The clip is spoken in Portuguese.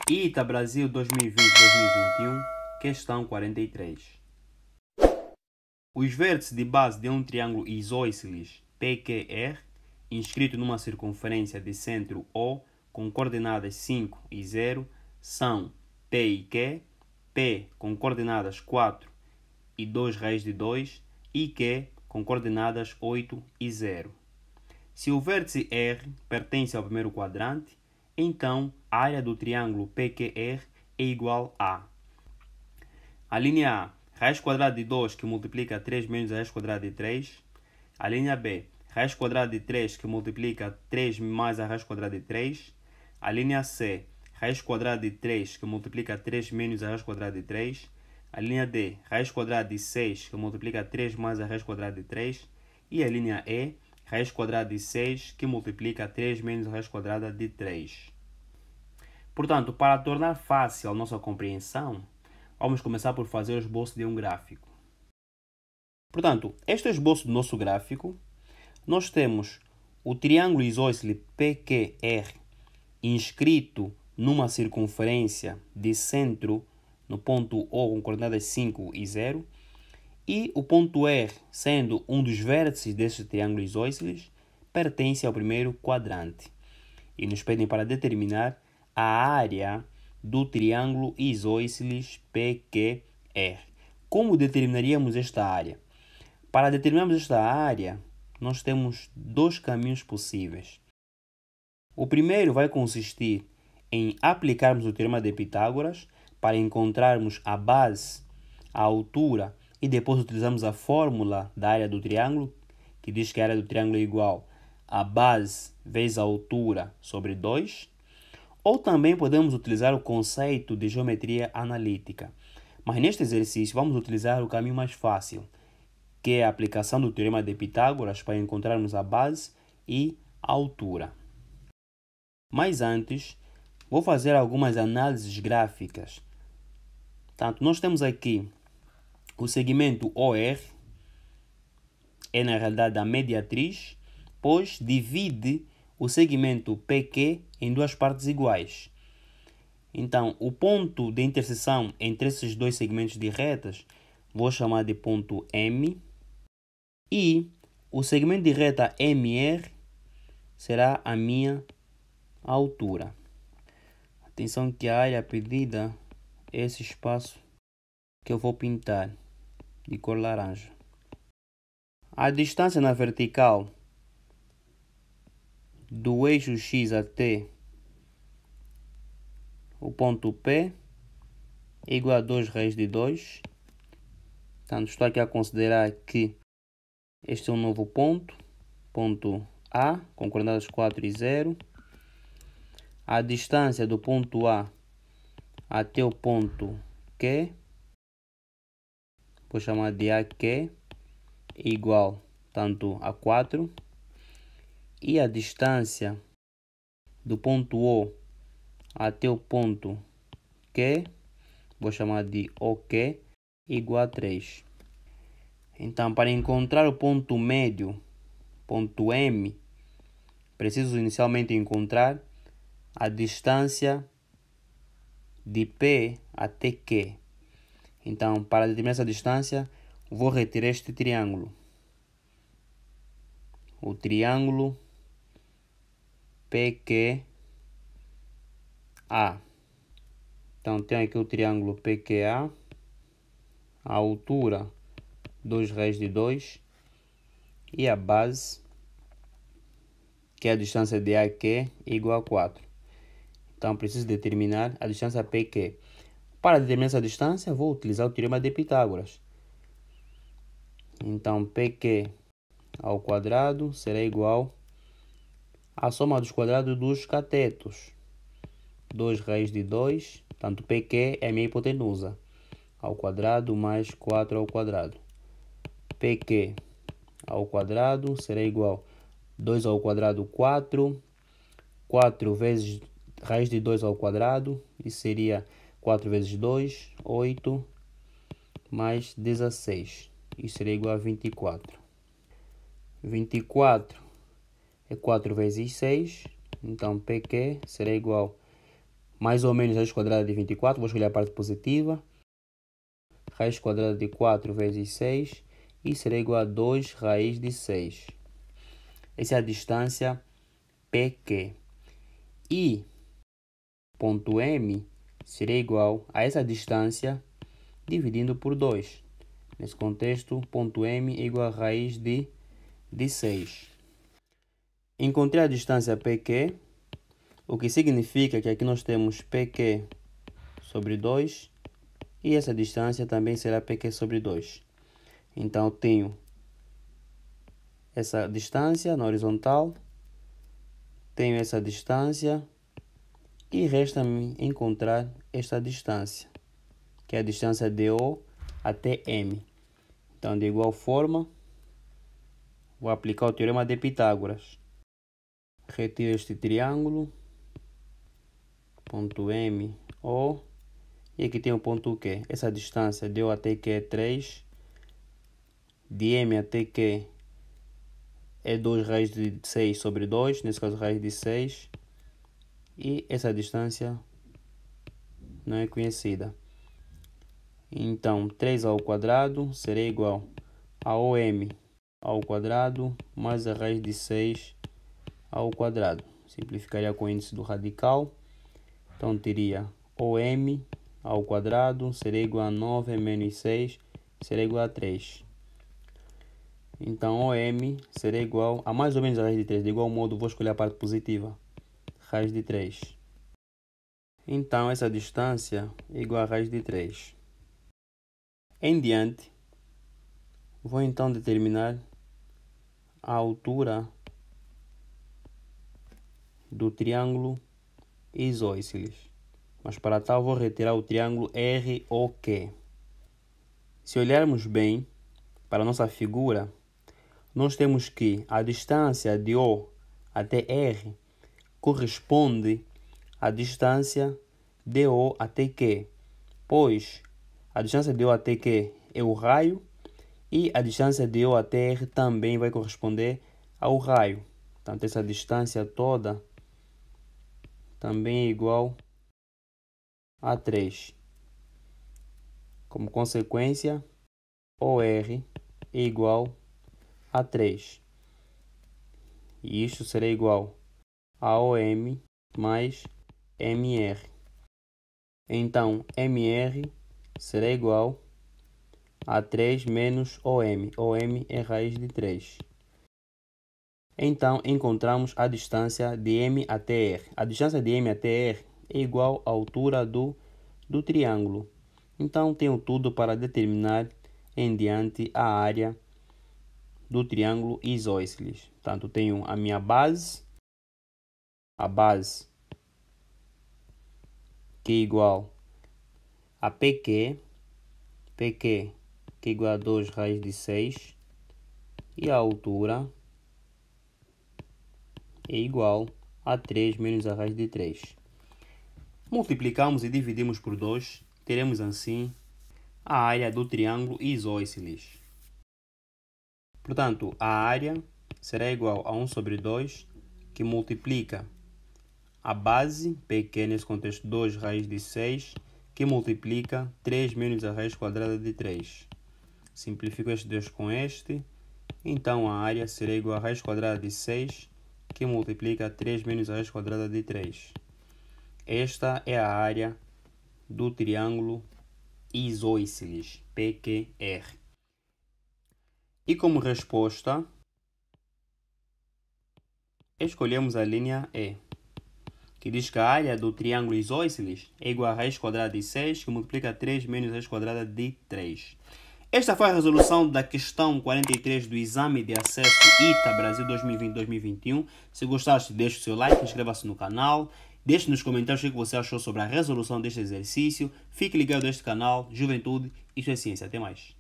ITA Brasil 2020-2021, questão 43. Os vértices de base de um triângulo isósceles PQR, inscrito numa circunferência de centro O com coordenadas 5 e 0, são P e Q, P com coordenadas 4 e 2 raiz de 2 e Q com coordenadas 8 e 0. Se o vértice R pertence ao primeiro quadrante, então a área do triângulo PQR é igual a linha A, raiz quadrada de 2 que multiplica 3 menos a raiz quadrada de 3. A linha B, raiz quadrada de 3 que multiplica 3 mais a raiz quadrada de 3. A linha C, raiz quadrada de 3 que multiplica 3 menos a raiz quadrada de 3. A linha D, raiz quadrada de 6 que multiplica 3 mais a raiz quadrada de 3. E a linha E, raiz quadrada de 6 que multiplica 3 menos a raiz quadrada de 3. Portanto, para tornar fácil a nossa compreensão, vamos começar por fazer o esboço de um gráfico. Portanto, este é o esboço do nosso gráfico. Nós temos o triângulo isósceles PQR inscrito numa circunferência de centro no ponto O com coordenadas 5 e 0, e o ponto R, sendo um dos vértices deste triângulo isósceles, pertence ao primeiro quadrante. E nos pedem para determinar a área do triângulo isósceles PQR. Como determinaríamos esta área? Para determinarmos esta área, nós temos dois caminhos possíveis. O primeiro vai consistir em aplicarmos o teorema de Pitágoras para encontrarmos a base, a altura, e depois utilizamos a fórmula da área do triângulo, que diz que a área do triângulo é igual a base vezes a altura sobre 2. Ou também podemos utilizar o conceito de geometria analítica. Mas neste exercício vamos utilizar o caminho mais fácil, que é a aplicação do teorema de Pitágoras para encontrarmos a base e a altura. Mas antes, vou fazer algumas análises gráficas. Portanto, nós temos aqui o segmento OR, é na realidade a mediatriz, pois divide o segmento PQ em duas partes iguais. Então, o ponto de interseção entre esses dois segmentos de retas vou chamar de ponto M, e o segmento de reta MR será a minha altura. Atenção que a área pedida é esse espaço que eu vou pintar de cor laranja. A distância na vertical do eixo X até o ponto P é igual a 2 raiz de 2. Portanto, estou aqui a considerar que este é um novo ponto, ponto A, com coordenadas 4 e 0. A distância do ponto A até o ponto Q, vou chamar de AQ, é igual tanto a 4. E a distância do ponto O até o ponto Q, vou chamar de OK, igual a 3. Então, para encontrar o ponto médio, ponto M, preciso inicialmente encontrar a distância de P até Q. Então, para determinar essa distância, vou retirar este triângulo. O triângulo PQA. Então, tenho aqui o triângulo PQA. A altura 2 raiz de 2 e a base, que é a distância de AQ, igual a 4. Então, preciso determinar a distância PQ. Para determinar essa distância, vou utilizar o teorema de Pitágoras. Então, PQ ao quadrado será igual à soma dos quadrados dos catetos. 2 raiz de 2, portanto, PQ é a minha hipotenusa, ao quadrado mais 4 ao quadrado. PQ ao quadrado será igual a 2 ao quadrado 4, 4 vezes raiz de 2 ao quadrado, e seria 4 vezes 2, 8, mais 16, isso seria igual a 24. 24 é 4 vezes 6, então PQ será igual mais ou menos raiz quadrada de 24, vou escolher a parte positiva. Raiz quadrada de 4 vezes 6, e será igual a 2 raiz de 6. Essa é a distância PQ. E ponto M será igual a essa distância dividindo por 2. Nesse contexto, ponto M é igual a raiz de 6. Encontrei a distância PQ, o que significa que aqui nós temos PQ sobre 2 e essa distância também será PQ sobre 2. Então, eu tenho essa distância na horizontal, tenho essa distância e resta-me encontrar esta distância, que é a distância de O até M. Então, de igual forma, vou aplicar o teorema de Pitágoras. Retiro este triângulo, ponto M, O, e aqui tem o ponto Q. Essa distância de O até Q é 3, de M até Q é 2 raiz de 6 sobre 2, nesse caso raiz de 6, e essa distância não é conhecida. Então, 3 ao quadrado será igual a OM ao quadrado mais a raiz de 6 ao quadrado. Simplificaria com o índice do radical. Então, teria OM ao quadrado será igual a 9 menos 6, será igual a 3. Então, OM será igual a mais ou menos a raiz de 3. De igual modo, vou escolher a parte positiva. Raiz de 3. Então, essa distância é igual a raiz de 3. Em diante, vou então determinar a altura do triângulo isósceles. Mas para tal, vou retirar o triângulo ROQ. Se olharmos bem para a nossa figura, nós temos que a distância de O até R corresponde à distância de O até Q, pois a distância de O até Q é o raio e a distância de O até R também vai corresponder ao raio. Portanto, essa distância toda também é igual a 3. Como consequência, OR é igual a 3. E isto será igual a OM mais MR. Então, MR será igual a 3 menos OM. OM é raiz de 3. Então, encontramos a distância de M até R. A distância de M até R é igual à altura do triângulo. Então, tenho tudo para determinar em diante a área do triângulo isósceles. Portanto, tenho a minha base, a base que é igual a PQ, PQ que é igual a 2 raiz de 6, e a altura é igual a 3 menos a raiz de 3. Multiplicamos e dividimos por 2, teremos assim a área do triângulo isósceles. Portanto, a área será igual a 1 sobre 2, que multiplica a base, PQ nesse contexto 2 raiz de 6, que multiplica 3 menos a raiz quadrada de 3. Simplifico este 2 com este, então a área será igual a raiz quadrada de 6, que multiplica 3 menos a raiz quadrada de 3. Esta é a área do triângulo isósceles, PQR. E como resposta, escolhemos a linha E, que diz que a área do triângulo isósceles é igual a raiz quadrada de 6, que multiplica 3 menos a raiz quadrada de 3. Esta foi a resolução da questão 43 do Exame de Acesso ITA Brasil 2020-2021. Se gostaste, deixe o seu like, inscreva-se no canal, deixe nos comentários o que você achou sobre a resolução deste exercício. Fique ligado a este canal, Juventude, Isto é Ciência. Até mais.